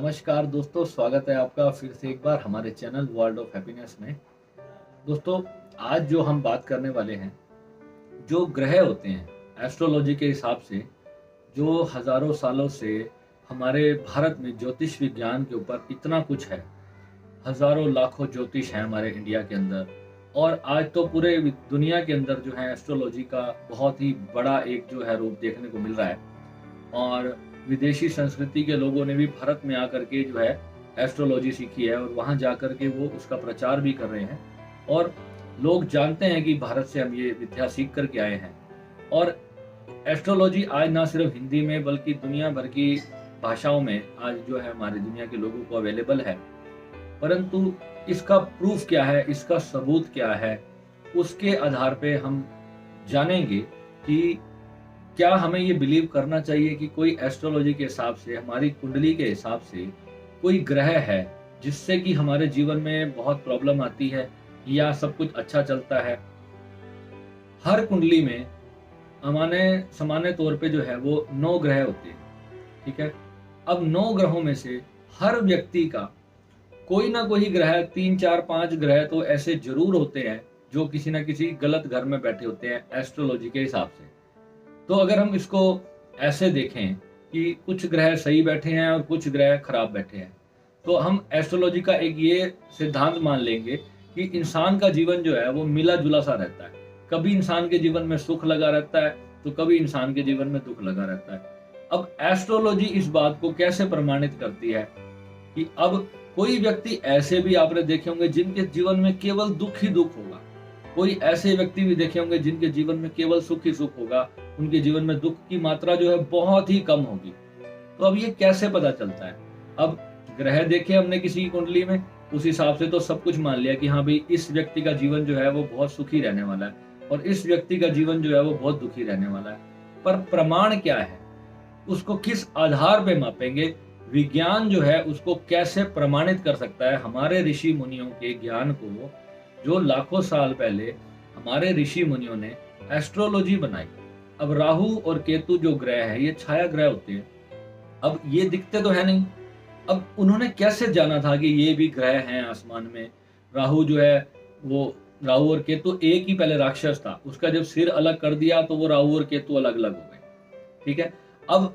नमस्कार दोस्तों, स्वागत है आपका फिर से एक बार हमारे चैनल वर्ल्ड ऑफ हैप्पीनेस में। दोस्तों, आज जो हम बात करने वाले हैं, जो ग्रह होते हैं एस्ट्रोलॉजी के हिसाब से, जो हजारों सालों से हमारे भारत में ज्योतिष विज्ञान के ऊपर इतना कुछ है। हजारों लाखों ज्योतिष हैं हमारे इंडिया के अंदर, और आज तो पूरे दुनिया के अंदर जो है एस्ट्रोलॉजी का बहुत ही बड़ा एक जो है रूप देखने को मिल रहा है। और विदेशी संस्कृति के लोगों ने भी भारत में आकर के जो है एस्ट्रोलॉजी सीखी है, और वहाँ जाकर के वो उसका प्रचार भी कर रहे हैं। और लोग जानते हैं कि भारत से हम ये विद्या सीख करके आए हैं। और एस्ट्रोलॉजी आज ना सिर्फ हिंदी में बल्कि दुनिया भर की भाषाओं में आज जो है हमारी दुनिया के लोगों को अवेलेबल है। परंतु इसका प्रूफ क्या है, इसका सबूत क्या है, उसके आधार पे हम जानेंगे कि क्या हमें ये बिलीव करना चाहिए कि कोई एस्ट्रोलॉजी के हिसाब से, हमारी कुंडली के हिसाब से कोई ग्रह है जिससे कि हमारे जीवन में बहुत प्रॉब्लम आती है या सब कुछ अच्छा चलता है। हर कुंडली में सामान्य तौर पे जो है वो 9 ग्रह होते हैं, ठीक है। अब 9 ग्रहों में से हर व्यक्ति का कोई ना कोई ग्रह, 3 4 5 ग्रह तो ऐसे जरूर होते हैं जो किसी ना किसी गलत घर में बैठे होते हैं एस्ट्रोलॉजी के हिसाब से। तो अगर हम इसको ऐसे देखें कि कुछ ग्रह सही बैठे हैं और कुछ ग्रह खराब बैठे हैं, तो हम एस्ट्रोलॉजी का एक ये सिद्धांत मान लेंगे कि इंसान का जीवन जो है वो मिला जुला सा रहता है। कभी इंसान के जीवन में सुख लगा रहता है तो कभी इंसान के जीवन में दुख लगा रहता है। अब एस्ट्रोलॉजी इस बात को कैसे प्रमाणित करती है कि अब कोई व्यक्ति ऐसे भी आपने देखे होंगे जिनके जीवन में केवल दुख ही दुख होगा, कोई ऐसे व्यक्ति भी देखे होंगे जिनके जीवन में केवल सुख ही सुख होगा, उनके जीवन में दुख की मात्रा जो है बहुत ही कम होगी। तो अब ये कैसे पता चलता है? अब ग्रह देखे हमने किसी की कुंडली में, उस हिसाब से तो सब कुछ मान लिया कि हाँ भाई, इस व्यक्ति का जीवन जो है वो बहुत सुखी रहने वाला है और इस व्यक्ति का जीवन जो है वो बहुत दुखी रहने वाला है। पर प्रमाण क्या है, उसको किस आधार पे मापेंगे, विज्ञान जो है उसको कैसे प्रमाणित कर सकता है? हमारे ऋषि मुनियों के ज्ञान को, जो लाखों साल पहले हमारे ऋषि मुनियों ने एस्ट्रोलॉजी बनाई। अब राहु और केतु जो ग्रह है, ये छाया ग्रह होते हैं। अब ये दिखते तो है नहीं। अब उन्होंने कैसे जाना था कि ये भी ग्रह हैं आसमान में? राहु जो है वो, राहु और केतु एक ही पहले राक्षस था, उसका जब सिर अलग कर दिया तो वो राहु और केतु अलग अलग हो गए, ठीक है। अब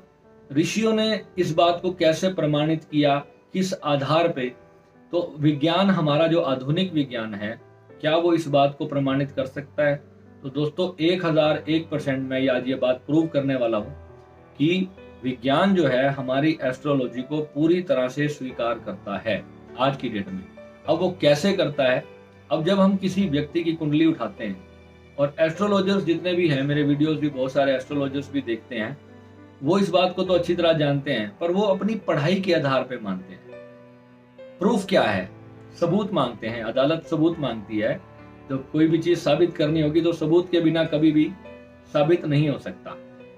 ऋषियों ने इस बात को कैसे प्रमाणित किया, किस आधार पे? तो विज्ञान, हमारा जो आधुनिक विज्ञान है, क्या वो इस बात को प्रमाणित कर सकता है? तो दोस्तों, 1001% मैं आज ये बात प्रूव करने वाला हूँ कि विज्ञान जो है हमारी एस्ट्रोलॉजी को पूरी तरह से स्वीकार करता है आज की डेट में। अब वो कैसे करता है? अब जब हम किसी व्यक्ति की कुंडली उठाते हैं, और एस्ट्रोलॉजर्स जितने भी हैं, मेरे वीडियोस भी बहुत सारे एस्ट्रोलॉजर्स भी देखते हैं, वो इस बात को तो अच्छी तरह जानते हैं, पर वो अपनी पढ़ाई के आधार पर मानते हैं। प्रूफ क्या है? सबूत मांगते हैं। अदालत सबूत मांगती है। तो कोई भी चीज साबित करनी होगी तो सबूत के बिना कभी भी साबित नहीं हो सकता।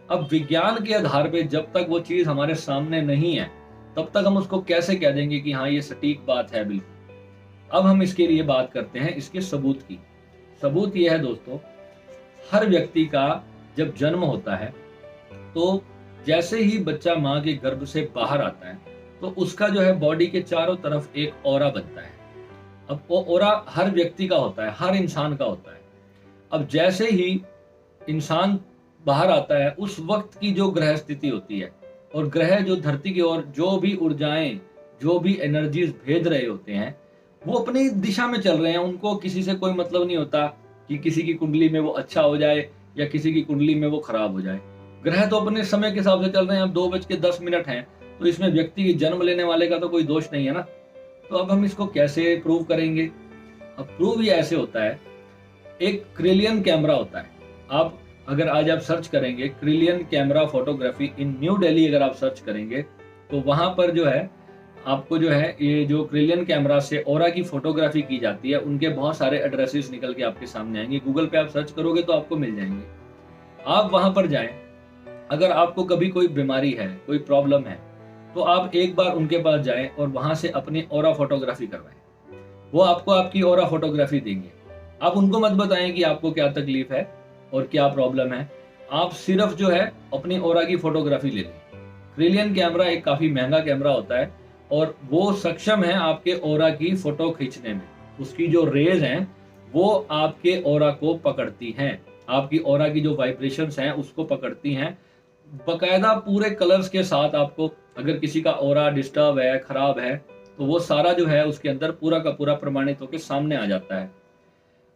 अब विज्ञान के आधार पे जब तक वो चीज हमारे सामने नहीं है, तब तक हम उसको कैसे कह देंगे कि हाँ ये सटीक बात है? बिल्कुल। अब हम इसके लिए बात करते हैं इसके सबूत की। सबूत ये है दोस्तों, हर व्यक्ति का जब जन्म होता है तो जैसे ही बच्चा माँ के गर्भ से बाहर आता है तो उसका जो है बॉडी के चारों तरफ एक ऑरा बनता है। अब वो ऑरा हर व्यक्ति का होता है, हर इंसान का होता है। अब जैसे ही इंसान बाहर आता है, उस वक्त की जो ग्रह स्थिति होती है, और ग्रह जो धरती की ओर जो भी ऊर्जाएं, जो भी एनर्जीज भेज रहे होते हैं, वो अपनी दिशा में चल रहे हैं। उनको किसी से कोई मतलब नहीं होता कि किसी की कुंडली में वो अच्छा हो जाए या किसी की कुंडली में वो खराब हो जाए। ग्रह तो अपने समय के हिसाब से चल रहे हैं। अब 2:10 हैं, तो इसमें व्यक्ति की जन्म लेने वाले का तो कोई दोष नहीं है ना। तो अब हम इसको कैसे प्रूव करेंगे? अब प्रूव ये ऐसे होता है, एक क्रिलियन कैमरा होता है। आप अगर आज आप सर्च करेंगे क्रिलियन कैमरा फोटोग्राफी इन न्यू दिल्ली, अगर आप सर्च करेंगे तो वहां पर जो है आपको जो है ये जो क्रिलियन कैमरा से ऑरा की फोटोग्राफी की जाती है, उनके बहुत सारे एड्रेसेस निकल के आपके सामने आएंगे। गूगल पे आप सर्च करोगे तो आपको मिल जाएंगे। आप वहां पर जाएं। अगर आपको कभी कोई बीमारी है, कोई प्रॉब्लम है, तो आप एक बार उनके पास जाएं और वहां से अपनी ऑरा फोटोग्राफी करवाएं। वो आपको आपकी ऑरा फोटोग्राफी देंगे। आप उनको मत बताएं कि आपको क्या तकलीफ है और क्या प्रॉब्लम है। आप सिर्फ जो है अपनी ऑरा की फोटोग्राफी ले लें। क्रिलियन कैमरा एक काफी महंगा कैमरा होता है, और वो सक्षम है आपके ऑरा की फोटो खींचने में। उसकी जो रेज हैं वो आपके ऑरा को पकड़ती हैं, आपकी ऑरा की जो वाइब्रेशंस हैं उसको पकड़ती हैं, बकायदा पूरे कलर्स के साथ। आपको अगर किसी का ऑरा डिस्टर्ब है, खराब है, तो वो सारा जो है उसके अंदर पूरा का पूरा प्रमाणित होकर सामने आ जाता है।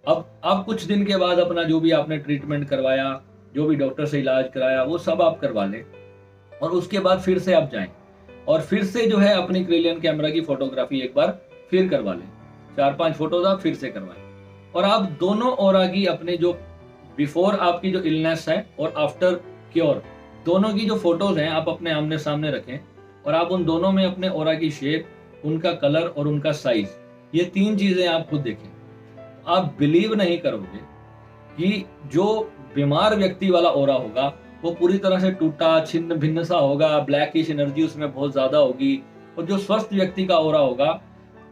अब कुछ दिन के बाद अपना जो भी आपने ट्रीटमेंट करवाया, जो भी डॉक्टर से इलाज कराया, वो सब आप करवा लें और उसके बाद फिर से आप जाएं और फिर से जो है अपनी क्रिलियन कैमरा की फोटोग्राफी एक बार फिर करवा लें। 4-5 फोटोज आप फिर से करवाएं और आप दोनों ऑरा की अपने जो बिफोर आपकी जो इलनेस है और आफ्टर क्योर, दोनों की जो फोटोज हैं आप अपने आमने सामने रखें और आप उन दोनों में अपने ऑरा की शेप, उनका कलर और उनका साइज, ये 3 चीजें आप खुद देखें। आप बिलीव नहीं करोगे कि जो बीमार व्यक्ति वाला ऑरा होगा वो पूरी तरह से टूटा छिन्न भिन्न सा होगा, ब्लैकिश एनर्जी उसमें बहुत ज्यादा होगी। और जो स्वस्थ व्यक्ति का ऑरा होगा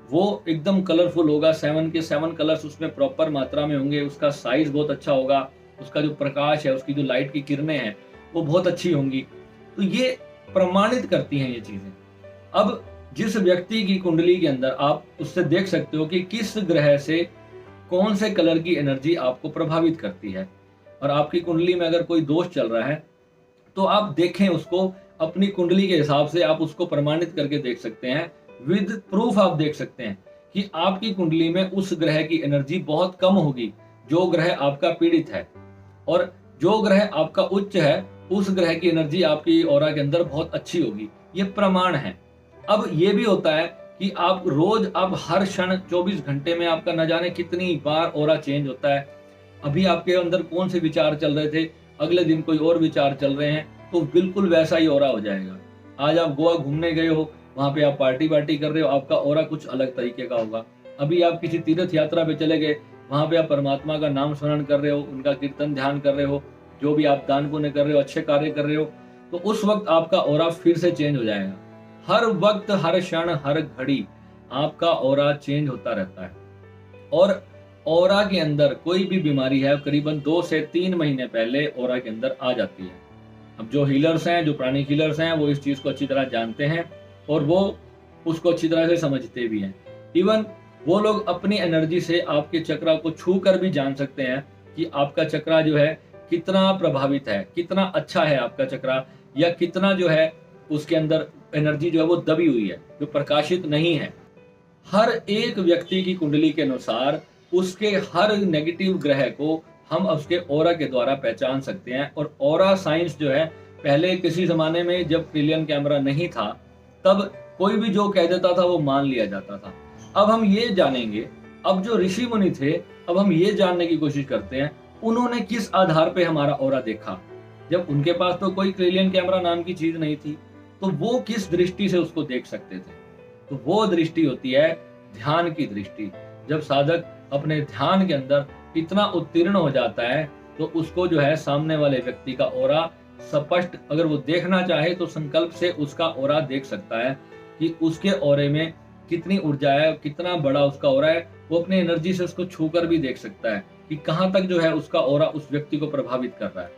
वो एकदम कलरफुल होगा, 7 के 7 कलर्स उसमें प्रॉपर मात्रा में होंगे, उसका साइज बहुत अच्छा होगा, उसका जो प्रकाश है, उसकी जो लाइट की किरणें हैं वो बहुत अच्छी होंगी। तो ये प्रमाणित करती हैं ये चीजें। अब जिस व्यक्ति की कुंडली के अंदर आप उससे देख सकते हो कि किस ग्रह से कौन से कलर की एनर्जी आपको प्रभावित करती है, और आपकी कुंडली में अगर कोई दोष चल रहा है तो आप देखें उसको, अपनी कुंडली के हिसाब से आप उसको प्रमाणित करके देख सकते हैं। विद प्रूफ आप देख सकते हैं कि आपकी कुंडली में उस ग्रह की एनर्जी बहुत कम होगी जो ग्रह आपका पीड़ित है, और जो ग्रह आपका उच्च है उस ग्रह की एनर्जी आपकी ऑरा के अंदर बहुत अच्छी होगी। ये प्रमाण है। अब ये भी होता है कि आप रोज, आप हर क्षण 24 घंटे में आपका न जाने कितनी बार ऑरा चेंज होता है। अभी आपके अंदर कौन से विचार चल रहे थे, अगले दिन कोई और विचार चल रहे हैं, तो बिल्कुल वैसा ही ऑरा हो जाएगा। आज आप गोवा घूमने गए हो, वहां पे आप पार्टी कर रहे हो, आपका ऑरा कुछ अलग तरीके का होगा। अभी आप किसी तीर्थ यात्रा पे चले गए, वहां पे आप परमात्मा का नाम स्मरण कर रहे हो, उनका कीर्तन ध्यान कर रहे हो, जो भी आप दान पुण्य कर रहे हो, अच्छे कार्य कर रहे हो, तो उस वक्त आपका ऑरा फिर से चेंज हो जाएगा। हर वक्त, हर क्षण, हर घड़ी आपका ऑरा चेंज होता रहता है। और ऑरा के अंदर कोई भी बीमारी है करीबन 2 से 3 महीने पहले ऑरा के अंदर आ जाती है। अब जो हीलर्स हैं, जो प्राणी हीलर्स हैं, वो इस चीज को अच्छी तरह जानते हैं और वो उसको अच्छी तरह से समझते भी हैं। इवन वो लोग अपनी एनर्जी से आपके चक्रा को छू कर भी जान सकते हैं कि आपका चक्रा जो है कितना प्रभावित है, कितना अच्छा है आपका चक्रा, या कितना जो है उसके अंदर एनर्जी जो है वो दबी हुई है, जो प्रकाशित नहीं है। हर एक व्यक्ति की कुंडली के अनुसार उसके हर नेगेटिव ग्रह को हम उसके ऑरा के द्वारा पहचान सकते हैं। और ऑरा साइंस जो है, पहले किसी जमाने में जब क्रिलियन कैमरा नहीं था तब कोई भी जो कह देता था वो मान लिया जाता था। अब हम ये जानेंगे, अब जो ऋषि मुनि थे, अब हम ये जानने की कोशिश करते हैं उन्होंने किस आधार पे हमारा ऑरा देखा। जब उनके पास तो कोई क्रिलियन कैमरा नाम की चीज नहीं थी, तो वो किस दृष्टि से उसको देख सकते थे। तो वो दृष्टि होती है ध्यान की दृष्टि। जब साधक अपने ध्यान के अंदर इतना उत्तीर्ण हो जाता है तो उसको जो है सामने वाले व्यक्ति का ऑरा स्पष्ट, अगर वो देखना चाहे तो संकल्प से उसका ऑरा देख सकता है कि उसके ऑरे में कितनी ऊर्जा है, कितना बड़ा उसका ऑरा है। वो अपनी एनर्जी से उसको छूकर भी देख सकता है कि कहां तक जो है उसका ऑरा उस व्यक्ति को प्रभावित कर रहा है।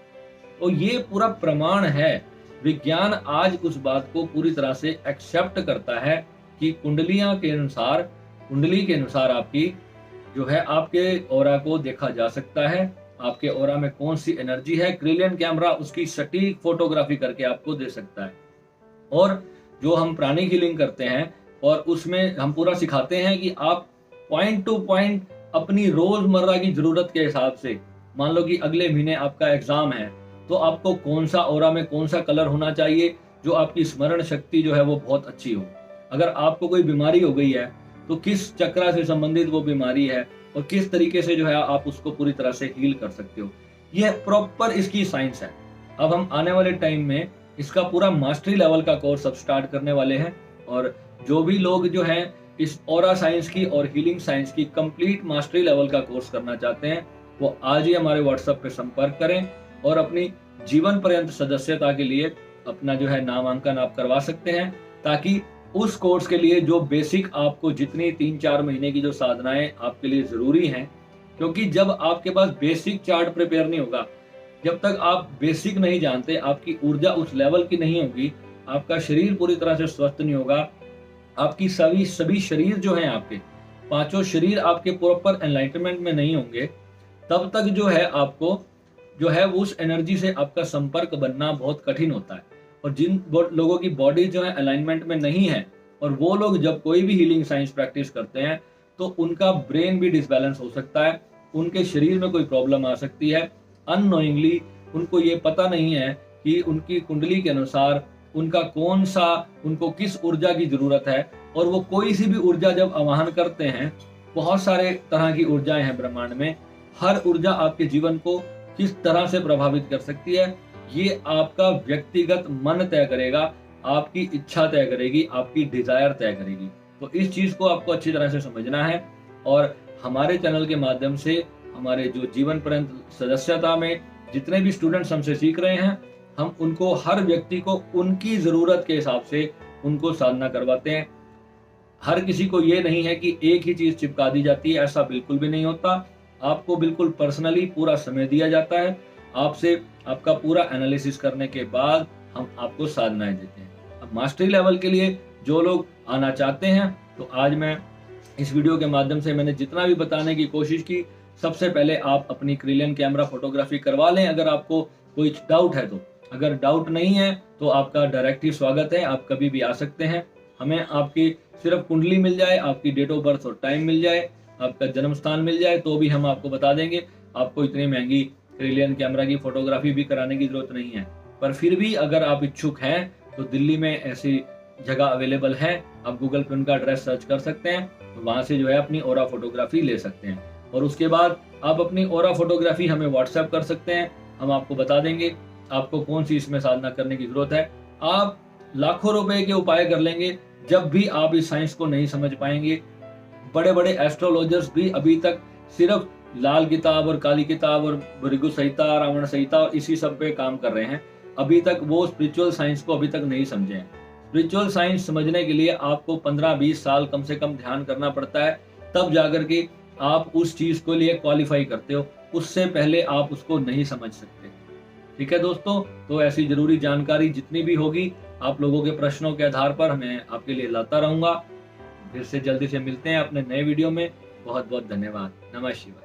तो ये पूरा प्रमाण है। विज्ञान आज उस बात को पूरी तरह से एक्सेप्ट करता है कि कुंडली के अनुसार आपकी जो है आपके ऑरा को देखा जा सकता है। आपके ऑरा में कौन सी एनर्जी है, क्रिलियन कैमरा उसकी सटीक फोटोग्राफी करके आपको दे सकता है। और जो हम प्राणी हीलिंग करते हैं और उसमें हम पूरा सिखाते हैं कि आप पॉइंट टू पॉइंट अपनी रोजमर्रा की जरूरत के हिसाब से, मान लो कि अगले महीने आपका एग्जाम है तो आपको कौन सा ऑरा में कौन सा कलर होना चाहिए जो आपकी स्मरण शक्ति जो है वो बहुत अच्छी हो। अगर आपको कोई बीमारी हो गई है तो किस चक्रा से संबंधित वो बीमारी है और किस तरीके से जो है आप उसको पूरी तरह से हील कर सकते हो। यह प्रॉपर इसकी साइंस है। अब हम आने वाले टाइम में इसका पूरा मास्टरी लेवल का कोर्स अब स्टार्ट करने वाले हैं, और जो भी लोग जो हैं इस ऑरा साइंस की और हीलिंग साइंस की कंप्लीट मास्टरी लेवल का कोर्स करना चाहते हैं वो आज ही हमारे व्हाट्सएप पे संपर्क करें और अपनी जीवन पर्यंत सदस्यता के लिए अपना जो है नामांकन आप करवा सकते हैं, ताकि उस कोर्स के लिए जो बेसिक आपको जितनी 3-4 महीने की जो साधनाएं आपके लिए जरूरी हैं, क्योंकि जब आपके पास बेसिक चार्ट प्रिपेयर नहीं होगा, जब तक आप बेसिक नहीं जानते, आपकी ऊर्जा उस लेवल की नहीं होगी, आपका शरीर पूरी तरह से स्वस्थ नहीं होगा, आपकी सभी शरीर जो है, आपके पांचों शरीर आपके प्रॉपर एनलाइटमेंट में नहीं होंगे, तब तक जो है आपको जो है उस एनर्जी से आपका संपर्क बनना बहुत कठिन होता है। और जिन लोगों की बॉडी जो है अलाइनमेंट में नहीं है, और वो लोग जब कोई भी हीलिंग साइंस प्रैक्टिस करते हैं तो उनका ब्रेन भी डिसबैलेंस हो सकता है, उनके शरीर में कोई प्रॉब्लम आ सकती है। अननोइंगली उनको ये पता नहीं है कि उनकी कुंडली के अनुसार उनको किस ऊर्जा की जरूरत है। और वो कोई सी भी ऊर्जा जब आवाहन करते हैं, बहुत सारे तरह की ऊर्जाएं हैं ब्रह्मांड में, हर ऊर्जा आपके जीवन को किस तरह से प्रभावित कर सकती है, ये आपका व्यक्तिगत मन तय करेगा, आपकी इच्छा तय करेगी, आपकी डिजायर तय करेगी। तो इस चीज को आपको अच्छी तरह से समझना है। और हमारे चैनल के माध्यम से हमारे जो जीवन पर्यंत सदस्यता में जितने भी स्टूडेंट्स हमसे सीख रहे हैं, हम उनको, हर व्यक्ति को उनकी जरूरत के हिसाब से उनको साधना करवाते हैं। हर किसी को ये नहीं है कि एक ही चीज चिपका दी जाती है, ऐसा बिल्कुल भी नहीं होता। आपको बिल्कुल पर्सनली पूरा समय दिया जाता है, आपसे आपका पूरा एनालिसिस करने के बाद हम आपको साधनाएं देते हैं। अब मास्टरी लेवल के लिए जो लोग आना चाहते हैं, तो आज मैं इस वीडियो के माध्यम से मैंने जितना भी बताने की कोशिश की, सबसे पहले आप अपनी क्रिलियन कैमरा फोटोग्राफी करवा लें अगर आपको कोई डाउट है तो। अगर डाउट नहीं है तो आपका डायरेक्ट ही स्वागत है, आप कभी भी आ सकते हैं। हमें आपकी सिर्फ कुंडली मिल जाए, आपकी डेट ऑफ बर्थ और टाइम मिल जाए, आपका जन्म स्थान मिल जाए, तो भी हम आपको बता देंगे। आपको इतनी महंगी क्रिलियन कैमरा की फोटोग्राफी भी कराने की जरूरत नहीं है। पर फिर भी अगर आप इच्छुक हैं तो दिल्ली में ऐसी जगह अवेलेबल है, आप गूगल पे उनका एड्रेस सर्च कर सकते हैं, तो वहां से जो है अपनी ओरा फोटोग्राफी ले सकते हैं। और उसके बाद आप अपनी ओरा फोटोग्राफी हमें व्हाट्सएप कर सकते हैं, हम आपको बता देंगे आपको कौन सी इसमें साधना करने की जरूरत है। आप लाखों रुपए के उपाय कर लेंगे, जब भी आप इस साइंस को नहीं समझ पाएंगे। बड़े बड़े एस्ट्रोलॉजर्स भी अभी तक सिर्फ लाल किताब और काली किताब और भृगु संहिता, रावण संहिता और इसी सब पे काम कर रहे हैं। अभी तक वो स्पिरिचुअल साइंस को अभी तक नहीं समझे हैं। स्पिरिचुअल साइंस समझने के लिए आपको 15-20 साल कम से कम ध्यान करना पड़ता है, तब जाकर के आप उस चीज के लिए क्वालिफाई करते हो। उससे पहले आप उसको नहीं समझ सकते। ठीक है दोस्तों, तो ऐसी जरूरी जानकारी जितनी भी होगी आप लोगों के प्रश्नों के आधार पर मैं आपके लिए लाता रहूंगा। फिर से जल्दी से मिलते हैं अपने नए वीडियो में। बहुत बहुत धन्यवाद। नमः शिवाय।